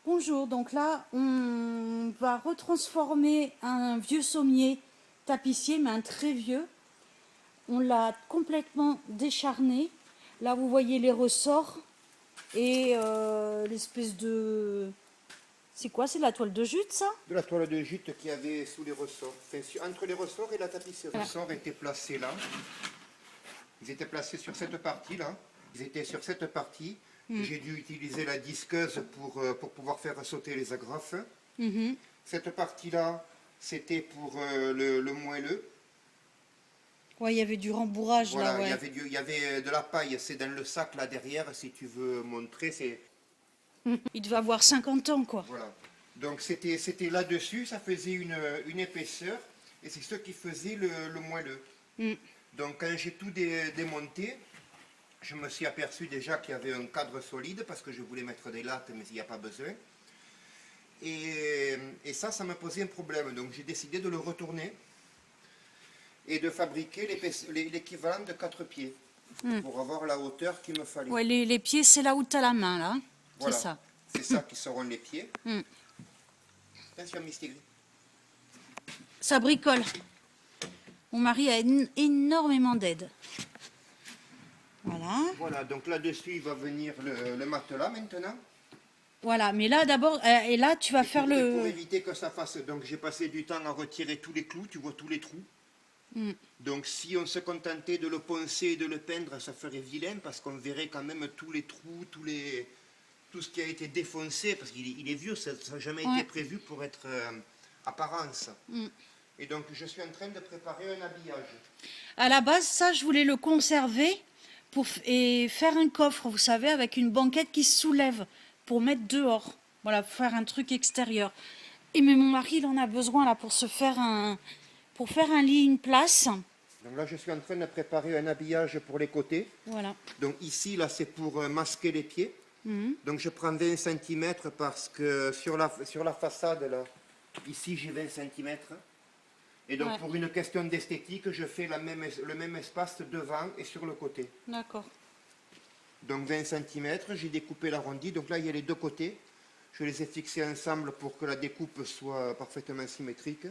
Bonjour, donc là on va retransformer un vieux sommier tapissier, mais un très vieux. On l'a complètement décharné. Là vous voyez les ressorts et l'espèce de... C'est quoi? C'est de la toile de jute, ça? De la toile de jute qu'il y avait sous les ressorts. Enfin, entre les ressorts et la tapisserie. Les ressorts étaient placés là. Ils étaient placés sur cette partie-là. Ils étaient sur cette partie. J'ai dû utiliser la disqueuse pour pouvoir faire sauter les agrafes. Cette partie-là, c'était pour le moelleux. Ouais, il y avait du rembourrage Voilà, là, ouais. il y avait de la paille. C'est dans le sac là derrière, si tu veux montrer. Il devait avoir 50 ans, quoi. Voilà. Donc c'était là-dessus, ça faisait une épaisseur. Et c'est ce qui faisait le moelleux. Donc quand j'ai tout démonté, je me suis aperçu déjà qu'il y avait un cadre solide parce que je voulais mettre des lattes, mais il n'y a pas besoin. Et ça me posait un problème. Donc j'ai décidé de le retourner et de fabriquer l'équivalent de 4 pieds pour avoir la hauteur qu'il me fallait. Ouais, les pieds, c'est là où tu as la main, là. Voilà. C'est ça. C'est ça qui seront les pieds. Attention, Mistigri. Ça bricole. Mon mari a énormément d'aide. Voilà. Voilà, donc là-dessus, il va venir le matelas maintenant. Voilà, mais là d'abord, et là tu vas faire Pour le... éviter que ça fasse... Donc j'ai passé du temps à retirer tous les clous, tu vois tous les trous. Donc si on se contentait de le poncer et de le peindre, ça ferait vilain parce qu'on verrait quand même tous les trous, tout ce qui a été défoncé, parce qu'il est vieux, ça n'a jamais été prévu pour être apparence. Et donc je suis en train de préparer un habillage. À la base, ça, je voulais le conserver et faire un coffre, vous savez, avec une banquette qui se soulève pour mettre dehors. Voilà, pour faire un truc extérieur. Et mais mon mari, il en a besoin là pour faire un lit, une place. Donc là, je suis en train de préparer un habillage pour les côtés. Voilà. Donc ici, là, c'est pour masquer les pieds. Donc je prends 20 cm parce que sur la façade, là, ici, j'ai 20 cm. Et donc pour une question d'esthétique, je fais le même espace devant et sur le côté. D'accord. Donc 20 cm, j'ai découpé l'arrondi. Donc là, il y a les deux côtés. Je les ai fixés ensemble pour que la découpe soit parfaitement symétrique.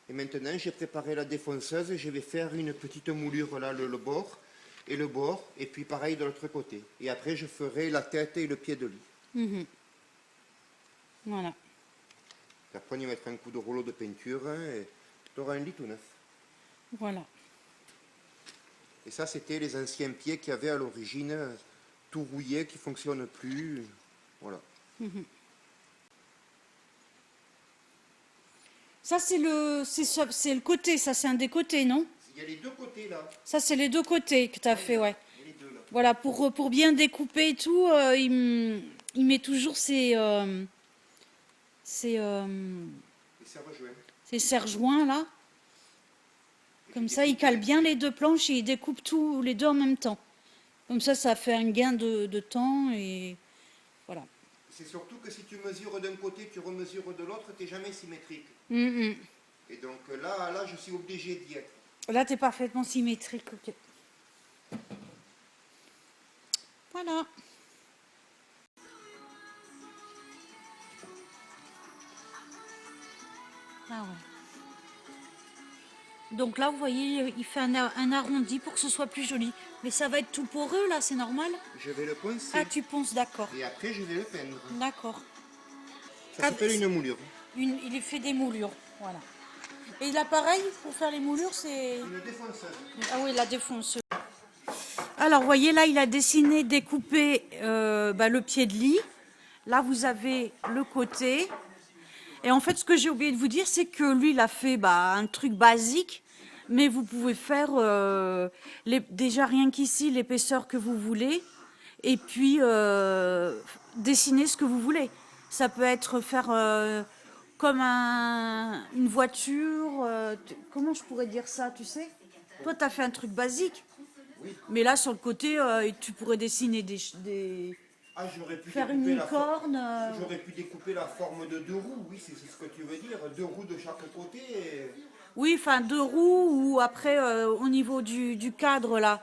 Et maintenant, j'ai préparé la défonceuse. Je vais faire une petite moulure là, le bord et le bord. Et puis pareil de l'autre côté. Et après, je ferai la tête et le pied de lit. Voilà. Après, on y mettra un coup de rouleau de peinture et tu auras un lit tout neuf. Voilà. Et ça, c'était les anciens pieds qui avaient à l'origine tout rouillé, qui ne fonctionnent plus. Voilà. Ça, c'est le côté, ça, c'est un des côtés, non? Il y a les deux côtés là. Ça, c'est les deux côtés que tu as fait, ouais. Il y a les deux là. Voilà, pour bien découper et tout, il met toujours ses serre-joints là. Comme ça, il cale bien les deux planches et il découpe tous les deux en même temps. Comme ça fait un gain de temps et voilà. C'est surtout que si tu mesures d'un côté, tu remesures de l'autre, tu n'es jamais symétrique. Et donc là, je suis obligé d'y être. Là, tu es parfaitement symétrique. Okay. Voilà. Ah ouais. Donc là, vous voyez, il fait un arrondi pour que ce soit plus joli. Mais ça va être tout poreux, là, c'est normal? Je vais le poncer. Ah, tu ponces, d'accord. Et après, je vais le peindre. D'accord. Ça s'appelle une moulure. Il fait des moulures, voilà. Et l'appareil pour faire les moulures, c'est... Une défonceuse. Ah oui, la défonceuse. Alors, vous voyez, là, il a dessiné, découpé le pied de lit. Là, vous avez le côté. Et en fait, ce que j'ai oublié de vous dire, c'est que lui, il a fait un truc basique, mais vous pouvez faire déjà rien qu'ici, l'épaisseur que vous voulez, et puis dessiner ce que vous voulez. Ça peut être faire comme une voiture, comment je pourrais dire ça, tu sais? Toi, tu as fait un truc basique, mais là, sur le côté, tu pourrais dessiner Ah, j'aurais pu faire une licorne. J'aurais pu découper la forme de deux roues, oui, c'est ce que tu veux dire. Deux roues de chaque côté. Oui, enfin 2 roues ou après au niveau du cadre là.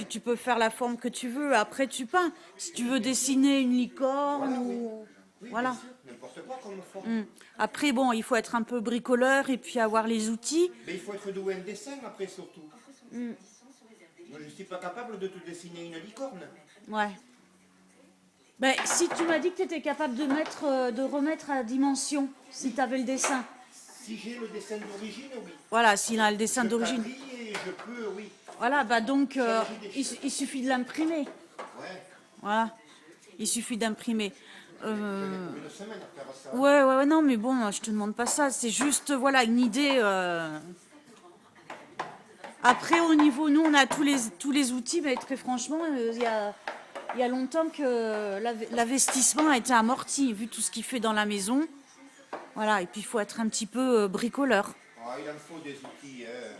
Tu peux faire la forme que tu veux. Après tu peins. Si tu veux dessiner une licorne ou... Oui, Voilà. bien sûr, n'importe quoi comme forme. Après, bon, il faut être un peu bricoleur et puis avoir les outils. Mais il faut être doué en dessin après surtout. Moi, je ne suis pas capable de te dessiner une licorne. Ouais. Ben, si tu m'as dit que tu étais capable de de remettre à dimension, si tu avais le dessin. Si j'ai le dessin d'origine, oui. Voilà, s'il a le dessin Je d'origine. quadrille et je peux, oui. Voilà, bah donc Changer des il suffit de l'imprimer. Ouais. Voilà, il suffit d'imprimer. J'en ai pour une semaine à faire ça. Ouais, non, mais bon, je te demande pas ça. C'est juste, voilà, une idée. Après, au niveau, nous, on a tous les outils, mais très franchement, il y a longtemps que l'investissement a été amorti, vu tout ce qu'il fait dans la maison. Voilà, et puis il faut être un petit peu bricoleur. Ah, il en faut des outils. Hein.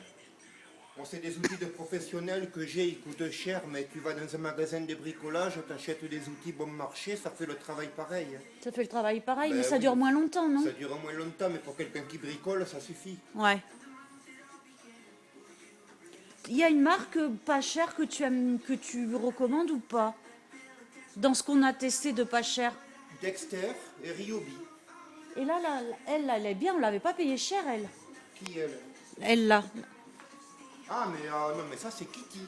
Bon, c'est des outils de professionnels que j'ai, ils coûtent cher, mais tu vas dans un magasin de bricolage, tu achètes des outils bon marché, ça fait le travail pareil. Hein. Ça fait le travail pareil, Ben mais ça oui. dure moins longtemps, non? Ça dure moins longtemps, mais pour quelqu'un qui bricole, ça suffit. Ouais. Il y a une marque pas chère que tu aimes, que tu recommandes ou pas? Dans ce qu'on a testé de pas cher. Dexter et Ryobi. Et là, elle est bien, on l'avait pas payé cher, elle. Qui elle? Elle, là. Ah, mais non, mais ça c'est Kitty.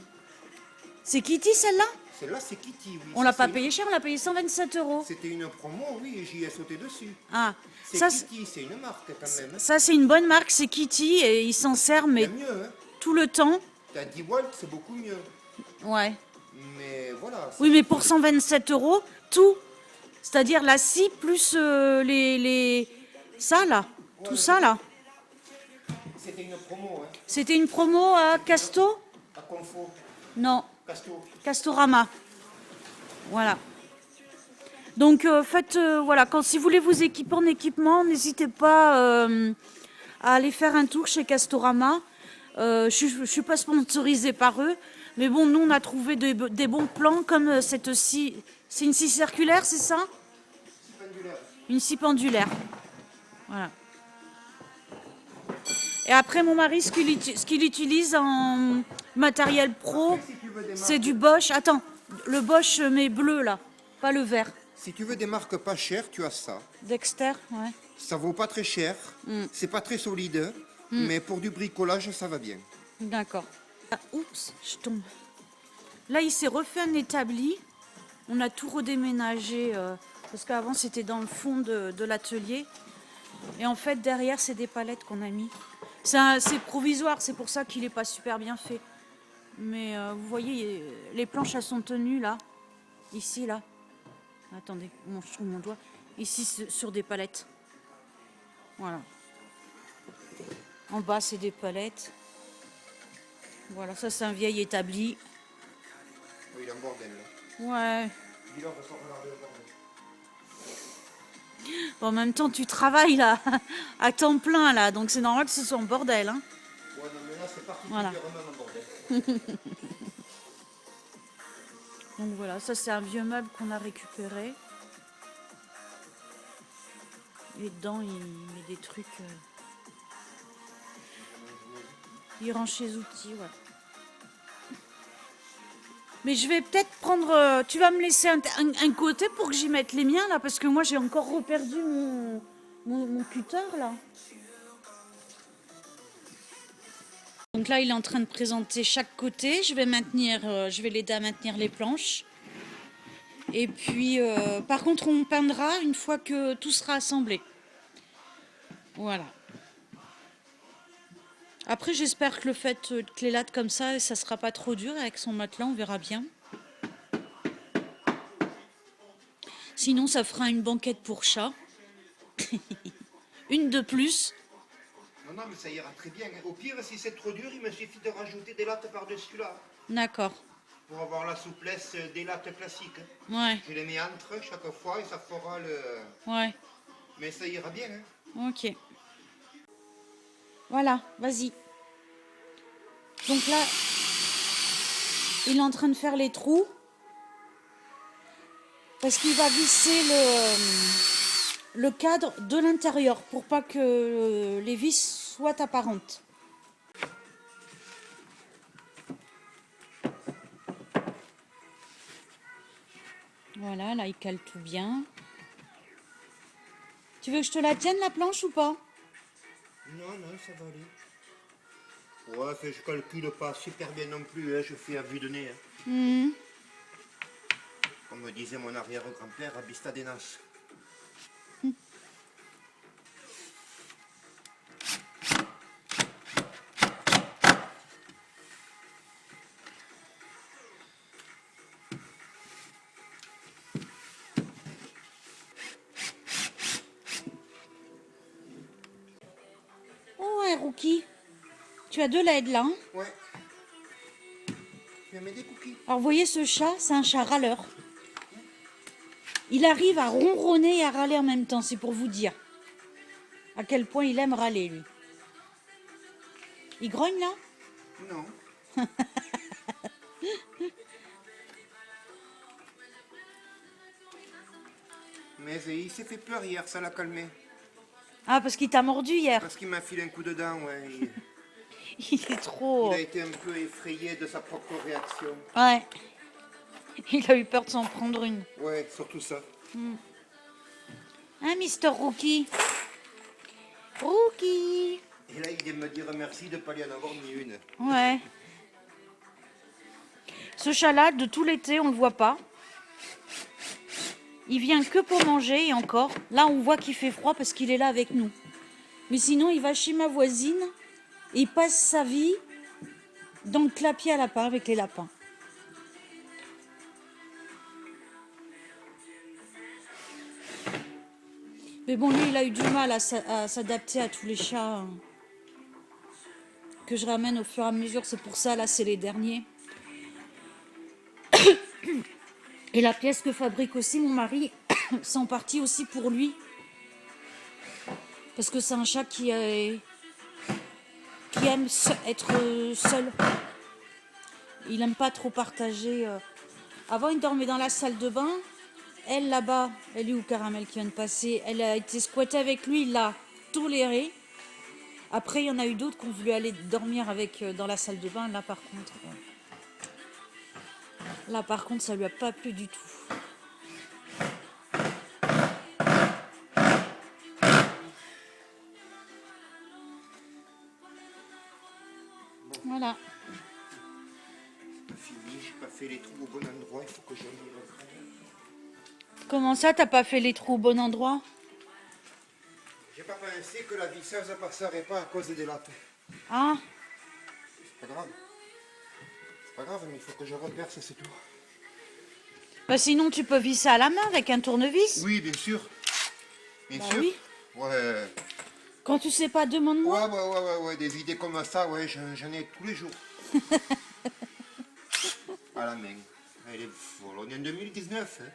C'est Kitty, celle-là? Celle-là c'est Kitty, oui. On Ça, l'a pas c'est payé cher, on l'a payé 127 euros. C'était une promo, oui, et j'y ai sauté dessus. Ah, C'est ça, Kitty, c'est une marque quand même. Hein. ça c'est une bonne marque, c'est Kitty, et il s'en sert, Il y mais a mieux, hein. tout le temps. T'as 10 Walt, c'est beaucoup mieux. Ouais. Mais voilà. Oui, mais pour 127 euros, tout. C'est-à-dire la scie plus ça, là. Tout ça, là. C'était une promo, hein. C'était une promo à Casto? À Confo, Non, Casto. Castorama. Voilà. Donc faites, voilà, si vous voulez vous équiper en équipement, n'hésitez pas à aller faire un tour chez Castorama. Je ne suis pas sponsorisée par eux, mais bon, nous on a trouvé des bons plans comme cette scie. C'est une scie circulaire, c'est ça? Une scie pendulaire. Voilà. Et après, mon mari, ce qu'il utilise en matériel pro, Si tu veux des c'est marques, du Bosch. Attends, le Bosch, mais bleu là, pas le vert. si tu veux des marques pas chères, tu as ça. Dexter, ouais. Ça vaut pas très cher, c'est pas très solide, mais pour du bricolage, ça va bien. D'accord. Ah, oups, je tombe. Là, il s'est refait un établi. On a tout redéménagé parce qu'avant, c'était dans le fond de l'atelier. Et en fait, derrière, c'est des palettes qu'on a mis. C'est provisoire, c'est pour ça qu'il n'est pas super bien fait. Mais vous voyez, les planches, elles sont tenues là. Ici, là. Attendez, je trouve mon doigt. Ici, sur des palettes. Voilà. En bas, c'est des palettes. Voilà, ça, c'est un vieil établi. Oui, il est en bordel. Là. Ouais. Dis-leur de pas regarder le bordel. Bon, en même temps, tu travailles là, à temps plein là, donc c'est normal que ce soit en bordel. Hein. Ouais, non, mais là, c'est particulièrement un bordel. Donc voilà, ça c'est un vieux meuble qu'on a récupéré. Et dedans, il met des trucs. Il range ses outils, voilà. Mais je vais peut-être prendre. Tu vas me laisser un côté pour que j'y mette les miens là, parce que moi j'ai encore reperdu mon cutter là. Donc là, il est en train de présenter chaque côté. Je vais l'aider à maintenir les planches. Et puis, par contre, on peindra une fois que tout sera assemblé. Voilà. Après, j'espère que le fait de clélates comme ça sera pas trop dur avec son matelas, on verra bien. Sinon, ça fera une banquette pour chat. Une de plus. Non, non, mais ça ira très bien. Au pire, si c'est trop dur, il me suffit de rajouter des lattes par-dessus là. D'accord. Pour avoir la souplesse des lattes classiques. Ouais, Je les mets entre chaque fois et ça fera le... ouais. Mais ça ira bien, hein. Ok. Voilà, vas-y. Donc là, il est en train de faire les trous. Parce qu'il va visser le cadre de l'intérieur pour pas que les vis soient apparentes. Voilà, là il cale tout bien. Tu veux que je te la tienne la planche ou pas? Non, non, ça va aller. Ouais, fait, je calcule pas super bien non plus, hein, je fais à vue de nez. Hein. Mhm. Comme disait mon arrière-grand-père, Abista Denas. Oh ouais, Rookie. Tu as de l'aide là. Hein. Ouais. Tu veux m'aider, Cookie? Alors vous voyez ce chat, c'est un chat râleur. Il arrive à ronronner et à râler en même temps, c'est pour vous dire à quel point il aime râler lui. Il grogne là? Non. Mais il s'est fait peur hier, ça l'a calmé. Ah, parce qu'il t'a mordu hier. Parce qu'il m'a filé un coup de dent, ouais. Il est trop... Il a été un peu effrayé de sa propre réaction. Ouais. Il a eu peur de s'en prendre une. Ouais, surtout ça. Hein, Mister Rookie? Rookie! Et là, il vient me dire merci de ne pas lui en avoir mis une. Ouais. Ce chat-là, de tout l'été, on le voit pas. Il vient que pour manger et encore. Là, on voit qu'il fait froid parce qu'il est là avec nous. Mais sinon, il va chez ma voisine et il passe sa vie dans le clapier à lapin avec les lapins. Mais bon, lui, il a eu du mal à s'adapter à tous les chats que je ramène au fur et à mesure. C'est pour ça, là, c'est les derniers. Et la pièce que fabrique aussi mon mari, c'est en partie aussi pour lui. Parce que c'est un chat qui aime être seul. Il n'aime pas trop partager. Avant, il dormait dans la salle de bain. Elle, là-bas, elle est où Caramel qui vient de passer? Elle a été squattée avec lui, il l'a toléré. Après, il y en a eu d'autres qui ont voulu aller dormir avec dans la salle de bain. Là, par contre, ça lui a pas plu du tout. Voilà. C'est fini, j'ai pas fait les trous au bon endroit, il faut que j'en y reprenne. Comment ça, t'as pas fait les trous au bon endroit? J'ai pas pensé que la visseuse ne passerait pas à cause des lattes. Ah, C'est pas grave. C'est pas grave, mais il faut que je reperce, c'est tout. bah sinon tu peux visser à la main avec un tournevis. Oui, bien sûr. Bien Bah sûr. oui. Ouais. Quand tu sais pas, demande-moi. Ouais, des idées comme ça, ouais, j'en ai tous les jours. À la main. Elle est folle. On est en 2019. Hein.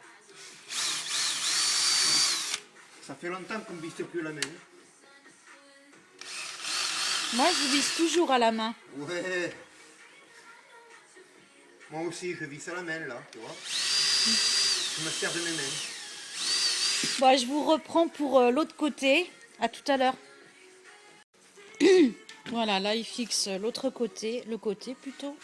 Ça fait longtemps qu'on ne visse plus la main. Moi, je visse toujours à la main. Ouais. Moi aussi, je visse à la main, là, tu vois. Je me sers de mes mains. Bon, je vous reprends pour l'autre côté. À tout à l'heure. Voilà, là, il fixe l'autre côté, le côté plutôt.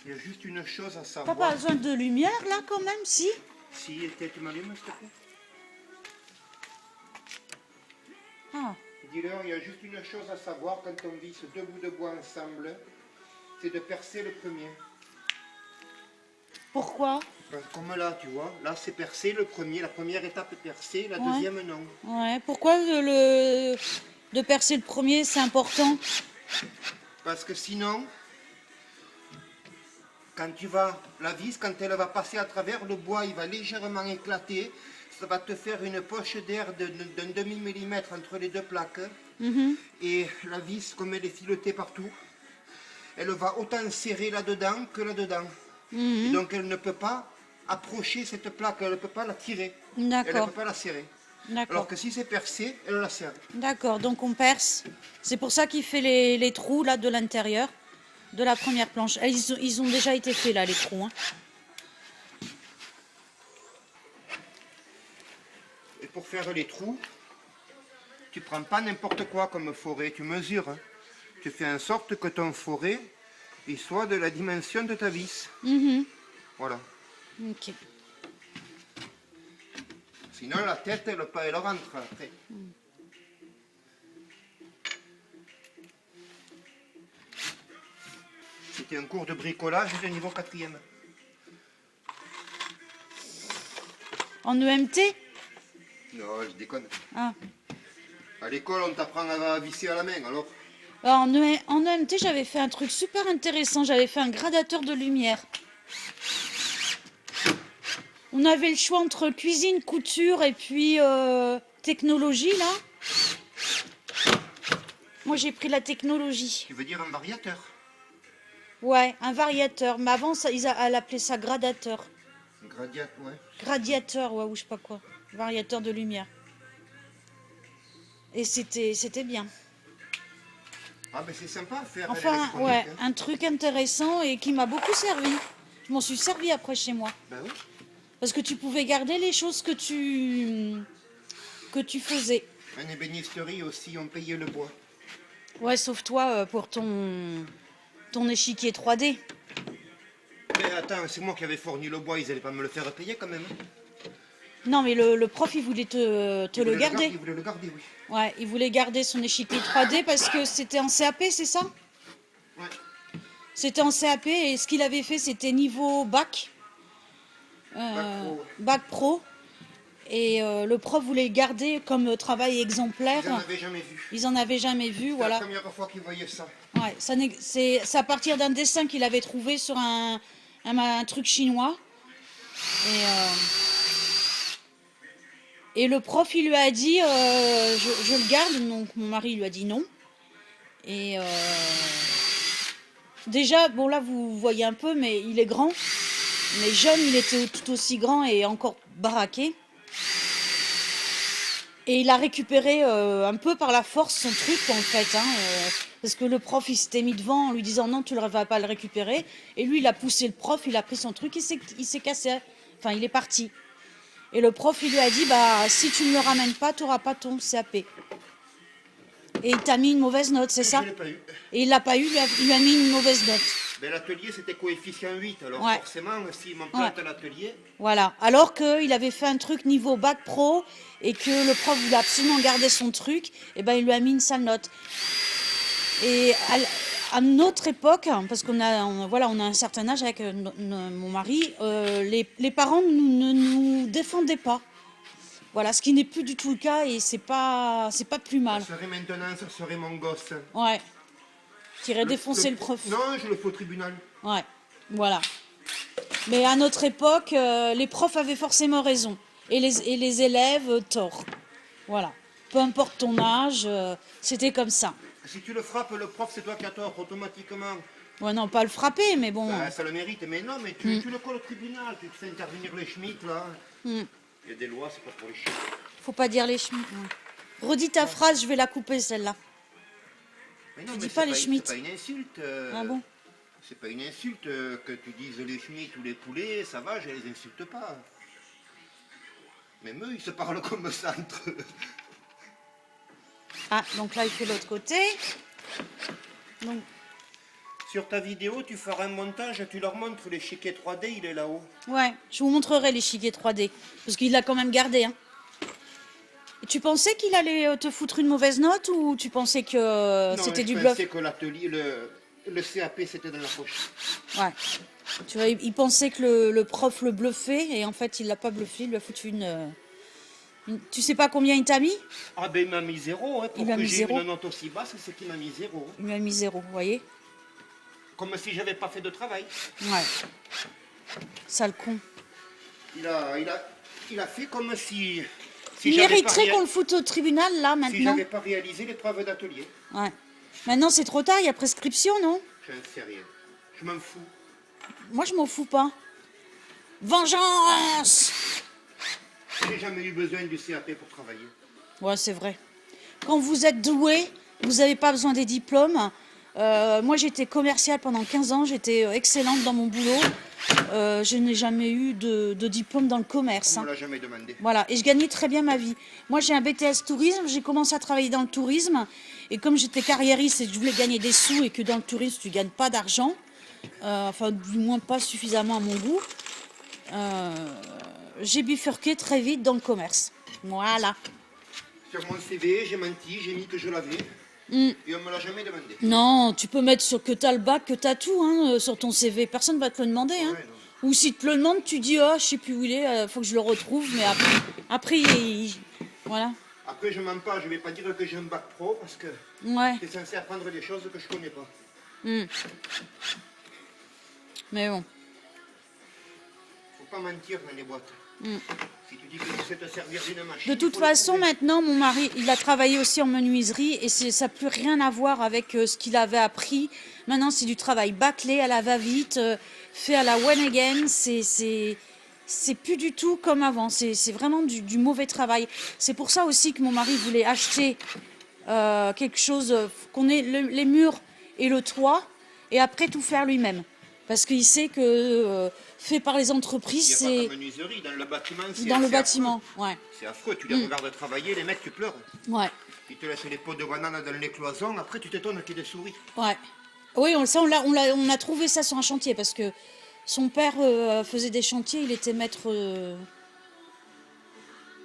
Il y a juste une chose à T'as savoir. pas besoin de lumière, là, quand même, si? Si, tu m'allumes, s'il te plaît. Ah, Dis-leur, il y a juste une chose à savoir quand on visse deux bouts de bois ensemble, c'est de percer le premier. pourquoi? Comme là, tu vois, là c'est percé le premier, la première étape est percée, la Ouais. deuxième non. Ouais, pourquoi de percer le premier, c'est important? Parce que sinon, quand la vis, quand elle va passer à travers le bois, il va légèrement éclater, ça va te faire une poche d'air d'un demi-millimètre entre les deux plaques. Et la vis, comme elle est filetée partout, elle va autant serrer là-dedans que là-dedans. Et donc elle ne peut pas approcher cette plaque, elle ne peut pas la tirer. Elle ne D'accord, peut pas la serrer. d'accord. Alors que si c'est percé, elle la serre. D'accord, donc on perce. C'est pour ça qu'il fait les trous là de l'intérieur de la première planche. Ils ont déjà été faits là, les trous. Hein. Et pour faire les trous, tu prends pas n'importe quoi comme forêt, tu mesures. Hein. Tu fais en sorte que ton forêt, et soit de la dimension de ta vis. Voilà. Ok. Sinon, la tête, elle rentre après. C'était un cours de bricolage de niveau 4e. En EMT? Non, je déconne. Ah. À l'école, on t'apprend à visser à la main, alors. Alors, en EMT, j'avais fait un truc super intéressant. J'avais fait un gradateur de lumière. On avait le choix entre cuisine, couture et puis technologie, là. Moi, j'ai pris la technologie. Tu veux dire un variateur? Ouais, un variateur. Mais avant, elle appelait ça gradateur. Ouais. Gradiateur, ouais, ou je sais pas quoi. Variateur de lumière. Et c'était bien. Ah, ben c'est sympa à faire. Enfin, l'électronique, ouais, hein. un truc intéressant et qui m'a beaucoup servi. Je m'en suis servi après chez moi. Ben oui. Parce que tu pouvais garder les choses que tu faisais. En ébénisterie aussi, on payait le bois. Ouais, sauf toi pour ton échiquier 3D. Mais attends, c'est moi qui avais fourni le bois, ils allaient pas me le faire payer quand même. Non, mais le prof, il voulait te Il le voulait garder. Il voulait le garder, oui. Ouais, il voulait garder son échiquier 3D parce que c'était en CAP, c'est ça? Ouais. C'était en CAP et ce qu'il avait fait, c'était niveau bac. Bac pro. Et le prof voulait le garder comme travail exemplaire. Ils n'en avaient jamais vu. Ils en avaient jamais vu, C'est voilà. la première fois qu'ils voyaient ça. Ouais, c'est à partir d'un dessin qu'il avait trouvé sur un truc chinois. Et le prof, il lui a dit, je le garde. Donc mon mari lui a dit non. Et déjà, bon là vous voyez un peu, mais il est grand. Mais jeune, il était tout aussi grand et encore baraqué. Et il a récupéré un peu par la force son truc en fait. Parce que le prof, il s'était mis devant en lui disant non, tu ne vas pas le récupérer. Et lui, il a poussé le prof, il a pris son truc, il s'est cassé. Enfin, il est parti. Et le prof, il lui a dit, bah, si tu ne me le ramènes pas, tu n'auras pas ton CAP. Et il t'a mis une mauvaise note, c'est ça? Je l'ai pas eu. Et il l'a pas eu, il lui a mis une mauvaise note. Ben, l'atelier, c'était coefficient 8. Alors Ouais. forcément, s'il m'en plante l'atelier... Voilà. Alors qu'il avait fait un truc niveau bac pro et que le prof voulait absolument garder son truc, et ben il lui a mis une sale note. Et à notre époque, parce qu'on a un certain âge avec mon mari, les parents ne nous défendaient pas. Voilà, ce qui n'est plus du tout le cas et c'est pas plus mal. Ça serait maintenant, ça serait mon gosse. Ouais. Qui irait défoncer le prof. Non, je le fais au tribunal. Ouais, voilà. Mais à notre époque, les profs avaient forcément raison. Et les élèves, tort. Voilà. Peu importe ton âge, c'était comme ça. Si tu le frappes, le prof, c'est toi qui as tort, automatiquement. Ouais, non, pas le frapper, mais bon. Ben, ça le mérite. Mais non, mais tu le colles au tribunal, tu te fais intervenir les schmitts, là. Il y a des lois, c'est pas pour les chiens. Faut pas dire les schmitts. Ouais. Redis ta phrase, je vais la couper, celle-là. Mais non, Tu mais dis pas les schmitts. c'est pas une insulte. Ah bon? C'est pas une insulte que tu dises les schmitts ou les poulets, ça va, je les insulte pas. Même eux, ils se parlent comme ça entre eux. Ah, donc là, il fait l'autre côté. Donc, Sur ta vidéo, tu feras un montage, tu leur montres l'échiquier 3D, il est là-haut. ouais, je vous montrerai l'échiquier 3D. Parce qu'il l'a quand même gardé. Hein. Et tu pensais qu'il allait te foutre une mauvaise note ou tu pensais que c'était du bluff? Je pensais que l'atelier, le CAP, c'était dans la poche. Ouais. Tu vois, il pensait que le prof le bluffait et en fait, il l'a pas bluffé, il lui a foutu une... Tu sais pas combien il t'a mis? Ah ben il m'a mis 0, hein, pour Il a que mis j'ai 0. une note aussi basse, c'est qu'il m'a mis 0. Il lui a mis 0, vous voyez? Comme si j'avais pas fait de travail. Ouais. Sale con. Il a fait comme si Il j'avais mériterait pas qu'on le foute au tribunal, là, si maintenant. j'avais pas réalisé l'épreuve d'atelier. Ouais. Maintenant, c'est trop tard, il y a prescription, non? Je ne sais rien. Je m'en fous. Moi, je m'en fous pas. Vengeance! J'ai jamais eu besoin du CAP pour travailler. Ouais, c'est vrai. Quand vous êtes doué, vous n'avez pas besoin des diplômes. Moi, j'étais commerciale pendant 15 ans, j'étais excellente dans mon boulot. Je n'ai jamais eu de diplôme dans le commerce. On Hein. ne l'a jamais demandé. Voilà, et je gagnais très bien ma vie. Moi, j'ai un BTS tourisme, j'ai commencé à travailler dans le tourisme. Et comme j'étais carriériste et que je voulais gagner des sous et que dans le tourisme, tu ne gagnes pas d'argent, enfin du moins pas suffisamment à mon goût, j'ai bifurqué très vite dans le commerce. Voilà. Sur mon CV, j'ai menti, j'ai mis que je l'avais. Et on me l'a jamais demandé. Non, tu peux mettre sur que t'as le bac, que t'as tout sur ton CV. Personne va te le demander. Hein. Ouais, non. Ou si te le demande, tu dis oh, je sais plus où il est, faut que je le retrouve. Mais après voilà. Après, je mens pas, je vais pas dire que j'ai un bac pro parce que Ouais. t'es censé apprendre des choses que je connais pas. Mais bon. Faut pas mentir dans les boîtes. Si tu dis que tu sais te servir d'une machine. De toute faut le façon, prouver. maintenant, mon mari, il a travaillé aussi en menuiserie et ça n'a plus rien à voir avec ce qu'il avait appris. Maintenant, c'est du travail bâclé, à la va-vite, fait à la one again. C'est plus du tout comme avant. C'est vraiment du mauvais travail. C'est pour ça aussi que mon mari voulait acheter quelque chose, qu'on ait les murs et le toit, et après tout faire lui-même. Parce qu'il sait que fait par les entreprises, Il n'y a pas c'est qu'en menuiserie, dans le bâtiment, dans le c'est bâtiment. affreux. Ouais. C'est affreux, tu les regardes travailler, les mecs, tu pleures. Ouais. Ils te laissent les pots de banane dans les cloisons, après tu t'étonnes qu'il y ait des souris. Ouais. Oui, on a trouvé ça sur un chantier parce que son père faisait des chantiers, il était maître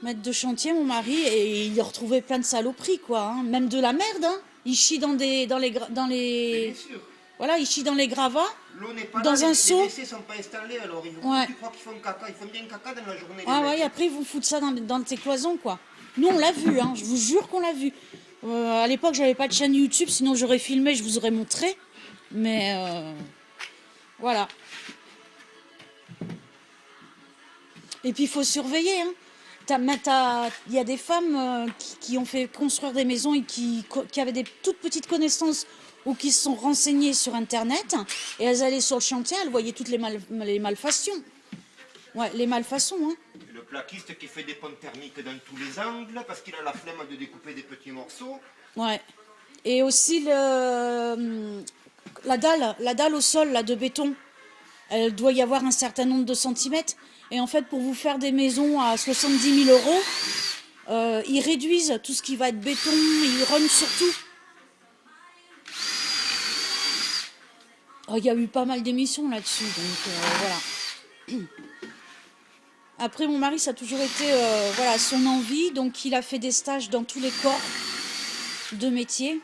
de chantier, mon mari, et il y retrouvait plein de saloperies, quoi. Hein. Même de la merde, hein. Il chie dans Mais bien sûr, voilà, il chie dans les gravats, l'eau n'est pas là, dans un les seau. WC ne sont pas installés, alors Ouais. tu crois qu'ils font caca, ils font bien caca dans la journée. Ah les ouais, mecs. après ils vous foutent ça dans tes cloisons, quoi. Nous, on l'a vu, hein. Je vous jure qu'on l'a vu. À l'époque, j'avais pas de chaîne YouTube, sinon j'aurais filmé, je vous aurais montré. Mais voilà. Et puis il faut surveiller. Hein. Il y a des femmes qui ont fait construire des maisons et qui avaient des toutes petites connaissances ou qui se sont renseignées sur Internet. Et elles allaient sur le chantier, elles voyaient toutes les malfaçons. Ouais, les malfaçons. Hein. Et le plaquiste qui fait des ponts thermiques dans tous les angles parce qu'il a la flemme de découper des petits morceaux. Ouais. Et aussi la dalle au sol là, de béton. Elle doit y avoir un certain nombre de centimètres. Et en fait, pour vous faire des maisons à 70 000 euros, ils réduisent tout ce qui va être béton, ils rognent sur tout. Oh, il y a eu pas mal d'émissions là-dessus, donc voilà. Après, mon mari, ça a toujours été voilà, son envie, donc il a fait des stages dans tous les corps de métier.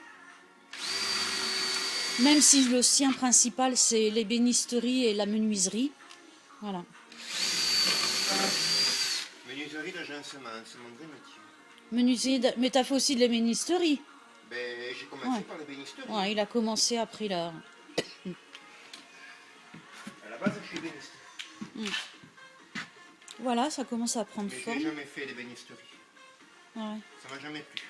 Même si le sien principal, c'est l'ébénisterie et la menuiserie. Voilà. Menuiserie d'agencement, c'est mon vrai métier. Menuiserie, mais t'as fait aussi de l'ébénisterie. Ben, j'ai commencé Ouais. par l'ébénisterie. Ouais, il a commencé après là. À la base, je suis ébéniste. Voilà, ça commence à prendre Mais forme. j'ai jamais fait d'ébénisterie. Ouais. Ça m'a jamais plu.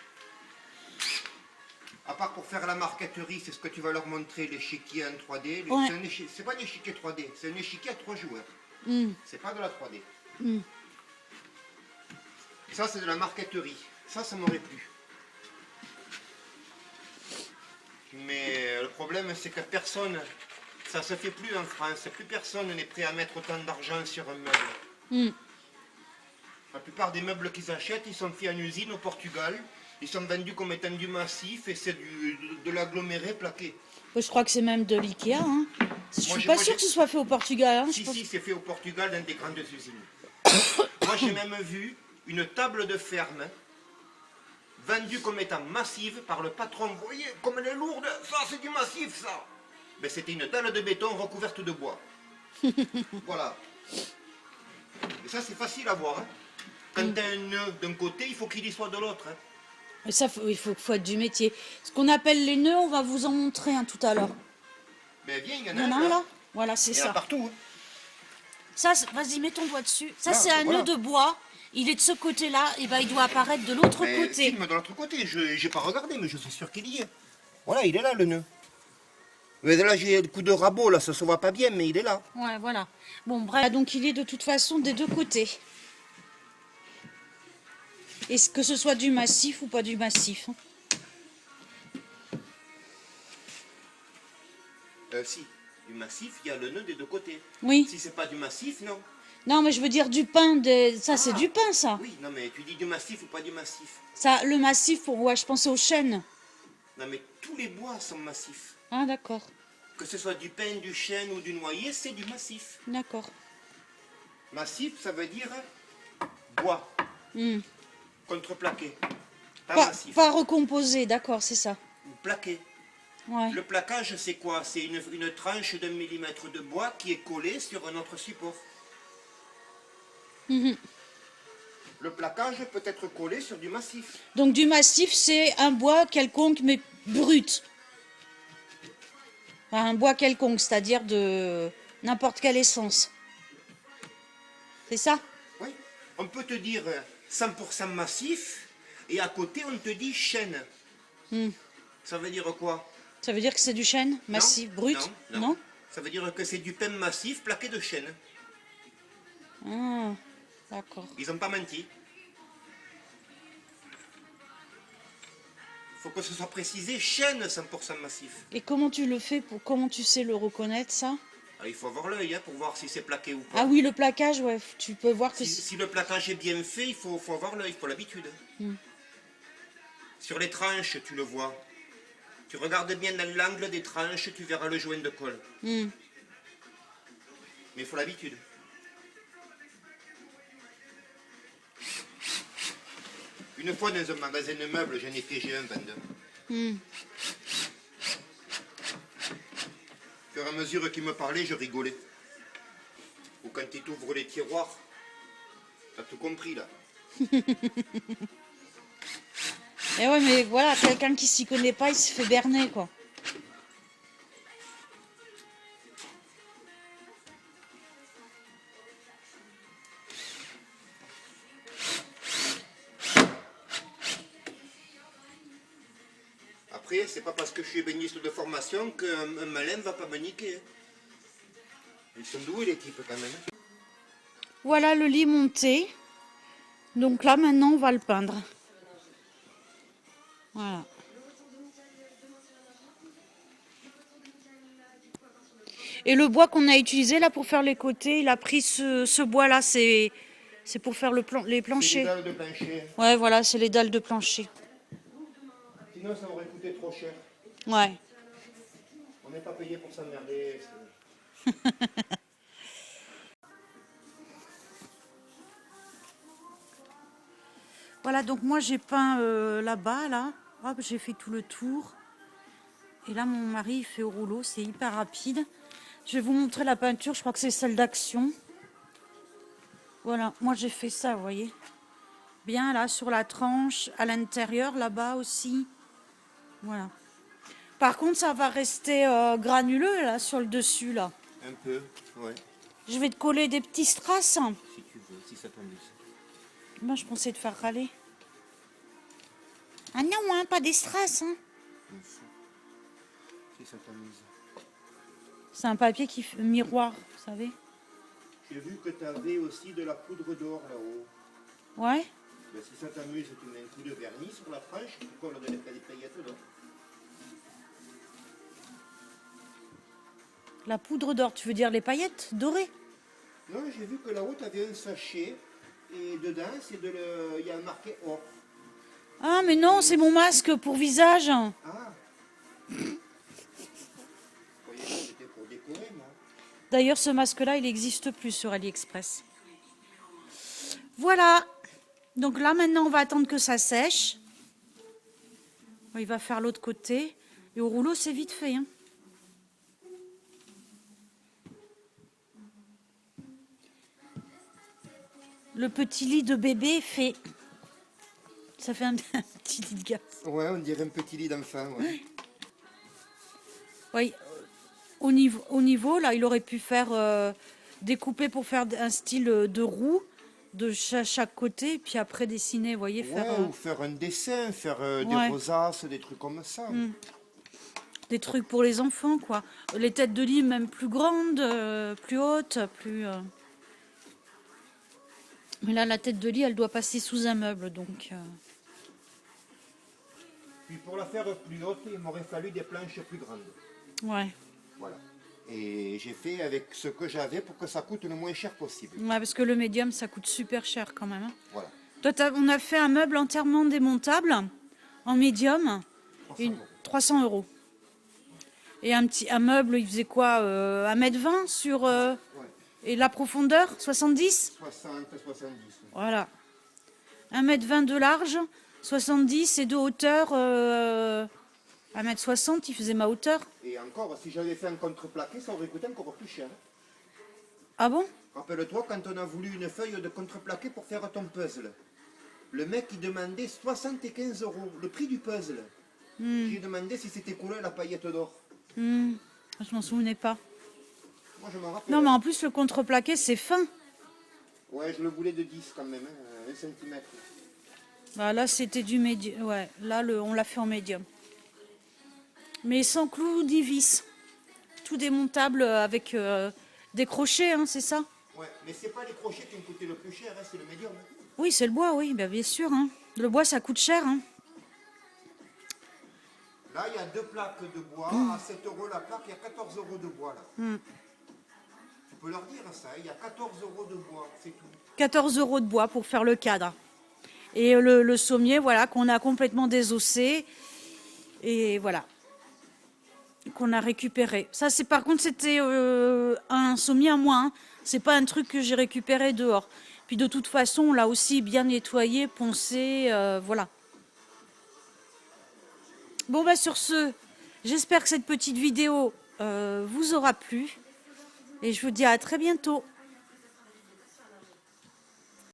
À part pour faire la marqueterie, c'est ce que tu vas leur montrer, l'échiquier en 3D. Ouais. C'est pas un échiquier 3D, c'est un échiquier à 3 joueurs. C'est pas de la 3D. Ça, c'est de la marqueterie. Ça m'aurait plu. Mais le problème, c'est que personne, ça se fait plus en France. Plus personne n'est prêt à mettre autant d'argent sur un meuble. La plupart des meubles qu'ils achètent, ils sont faits en usine au Portugal. Ils sont vendus comme étant du massif et c'est de l'aggloméré plaqué. Je crois que c'est même de l'IKEA. Hein. Je suis j'ai- pas moi, sûre j'ai- que ce soit fait au Portugal. Hein. Si, c'est fait au Portugal dans des grandes usines. Moi, j'ai même vu une table de ferme vendue comme étant massive par le patron. Vous voyez comme elle est lourde, ça c'est du massif ça. Mais c'était une dalle de béton recouverte de bois. Voilà. Et ça c'est facile à voir. Hein. Quand tu as un nœud d'un côté, il faut qu'il y soit de l'autre. Hein. Mais ça, il faut être du métier. Ce qu'on appelle les nœuds, on va vous en montrer tout à l'heure. Mais viens, il y en Il y en a a un un là. Voilà, c'est Il y en a ça. partout. Hein. Ça, vas-y, mets ton doigt dessus. Ça, Ah, c'est un voilà. nœud de bois. Il est de ce côté-là, et ben il doit apparaître de l'autre Mais côté. filme de l'autre côté, je n'ai pas regardé, mais je suis sûr qu'il y est. Voilà, il est là le nœud. Mais là, j'ai le coup de rabot, là, ça se voit pas bien, mais il est là. Ouais, voilà. Bon, bref, donc il est de toute façon des deux côtés. Et que ce soit du massif ou pas du massif. Hein. Si, du massif, il y a le nœud des deux côtés. Oui. Si c'est pas du massif, non. Non, mais je veux dire du pain. Ça, c'est du pain, ça. Oui, non, mais tu dis du massif ou pas du massif. Ça, le massif, ouais, je pensais aux chênes. Non, mais tous les bois sont massifs. Ah, d'accord. que ce soit du pin, du chêne ou du noyer, c'est du massif. D'accord. Massif, ça veut dire bois, Hmm. contreplaqué. Pas Pas, massif. pas recomposé, d'accord, c'est ça. Ou plaqué. Ouais. Le plaquage, c'est quoi? C'est une tranche d'un millimètre de bois qui est collée sur un autre support. Mhm. Le plaquage peut être collé sur du massif. Donc du massif, c'est un bois quelconque, mais brut. Enfin, un bois quelconque, c'est-à-dire de n'importe quelle essence. C'est ça? Oui. On peut te dire 100% massif et à côté on te dit chêne. Hmm. Ça veut dire quoi? Ça veut dire que c'est du chêne massif, Non, brut? non. Ça veut dire que c'est du pin massif plaqué de chêne. Ah, d'accord. Ils n'ont pas menti. Il faut que ce soit précisé chêne 100% massif. Et comment tu le fais comment tu sais le reconnaître, ça? Ah, il faut avoir l'œil pour voir si c'est plaqué ou pas. Ah oui, le plaquage, ouais, tu peux voir que... Si le plaquage est bien fait, il faut avoir l'œil, il faut l'habitude. Hmm. Sur les tranches, tu le vois. Tu regardes bien dans l'angle des tranches, tu verras le joint de colle. Hmm. Mais il faut l'habitude. Une fois dans un magasin de meubles, j'en ai piégé un vendeur. Hmm. Au fur et à mesure qu'il me parlait, je rigolais. Ou quand il t'ouvre les tiroirs, t'as tout compris là. Et ouais, mais voilà, quelqu'un qui s'y connaît pas, il se fait berner, quoi. Après, c'est pas parce que je suis ébéniste de formation qu'un malin va pas me niquer. Ils sont doués les types quand même. Voilà le lit monté. Donc là, maintenant, on va le peindre. Voilà. Et le bois qu'on a utilisé là pour faire les côtés, il a pris ce bois-là, c'est pour faire les C'est des planchers. dalles de plancher. Ouais, voilà, c'est les dalles de plancher. Sinon, ça aurait coûté trop cher. Ouais. On n'est pas payé pour s'emmerder. Voilà, donc moi j'ai peint là-bas, là. Hop, j'ai fait tout le tour. Et là, mon mari, il fait au rouleau, c'est hyper rapide. Je vais vous montrer la peinture, je crois que c'est celle d'Action. Voilà, moi j'ai fait ça, vous voyez. Bien là, sur la tranche, à l'intérieur, là-bas aussi. Voilà. Par contre, ça va rester granuleux, là, sur le dessus, là. Un peu, ouais. Je vais te coller des petits strass. Si tu veux, si ça t'amuse. Moi, je pensais te faire râler. Ah non, hein, pas des strass, hein. M'en fous. Si ça t'amuse. C'est un papier qui fait miroir, vous savez. J'ai vu que tu avais aussi de la poudre d'or là-haut. Ouais. Ben, si ça t'amuse, tu mets un coup de vernis sur la tranche, tu colles des paillettes d'or. La poudre d'or, tu veux dire les paillettes dorées? Non, j'ai vu que là-haut, tu avais un sachet, et dedans, il y a marqué or. Ah, mais non, c'est mon masque pour visage. Ah. Je croyais que c'était pour décorer, moi. D'ailleurs, ce masque-là, il n'existe plus sur AliExpress. Voilà. Donc là, maintenant, on va attendre que ça sèche. Il va faire l'autre côté. Et au rouleau, c'est vite fait, hein. Le petit lit de bébé fait... Ça fait un petit lit de gars. Ouais, on dirait un petit lit d'enfant, ouais. Oui. Au niveau, là, il aurait pu faire découper pour faire un style de roue de chaque côté, puis après dessiner, vous voyez, faire Ouais, ou faire un dessin, faire Ouais. des rosaces, des trucs comme ça. des trucs pour les enfants, quoi. Les têtes de lit même plus grandes, plus hautes, plus... Mais là, la tête de lit, elle doit passer sous un meuble, donc... Puis pour la faire plus haute, il m'aurait fallu des planches plus grandes. Ouais. Voilà. Et j'ai fait avec ce que j'avais pour que ça coûte le moins cher possible. Ouais, parce que le médium, ça coûte super cher quand même, hein. Voilà. Toi, on a fait un meuble entièrement démontable, en médium, 300 €. 300 €. Et un meuble, il faisait quoi 1,20 m sur... Ouais, et la profondeur 70. 60, 70. Oui. Voilà. 1,20 m de large, 70 et de hauteur... 1,60 m, il faisait ma hauteur. Et encore, si j'avais fait un contreplaqué, ça aurait coûté encore plus cher. Ah bon? Rappelle-toi quand on a voulu une feuille de contreplaqué pour faire ton puzzle. Le mec il demandait 75 €, le prix du puzzle. J'ai demandé si c'était coulé la paillette d'or. Je m'en souvenais pas. Moi je m'en rappelle. Non, mais en plus, le contreplaqué, c'est fin. Ouais, je le voulais de 10 quand même, hein, 1 cm. Bah, là, c'était du médium. Ouais, là, on l'a fait en médium. Mais sans clous ni vis. Tout démontable avec des crochets, hein, c'est ça? Ouais, mais c'est pas les crochets qui ont coûté le plus cher, hein, c'est le médium. Oui, c'est le bois, oui, bien sûr. Hein. Le bois, ça coûte cher. Hein. Là, il y a 2 plaques de bois, à 7 € la plaque, il y a 14 € de bois là. Tu peux leur dire ça, il y a 14 € de bois, c'est tout. 14 € de bois pour faire le cadre. Et le sommier, voilà, qu'on a complètement désossé. Et voilà. Qu'on a récupéré. Ça, c'est par contre, c'était un sommier à moi. Hein. C'est pas un truc que j'ai récupéré dehors. Puis de toute façon, on l'a aussi bien nettoyé, poncé, voilà. Bon, bah sur ce, j'espère que cette petite vidéo vous aura plu. Et je vous dis à très bientôt.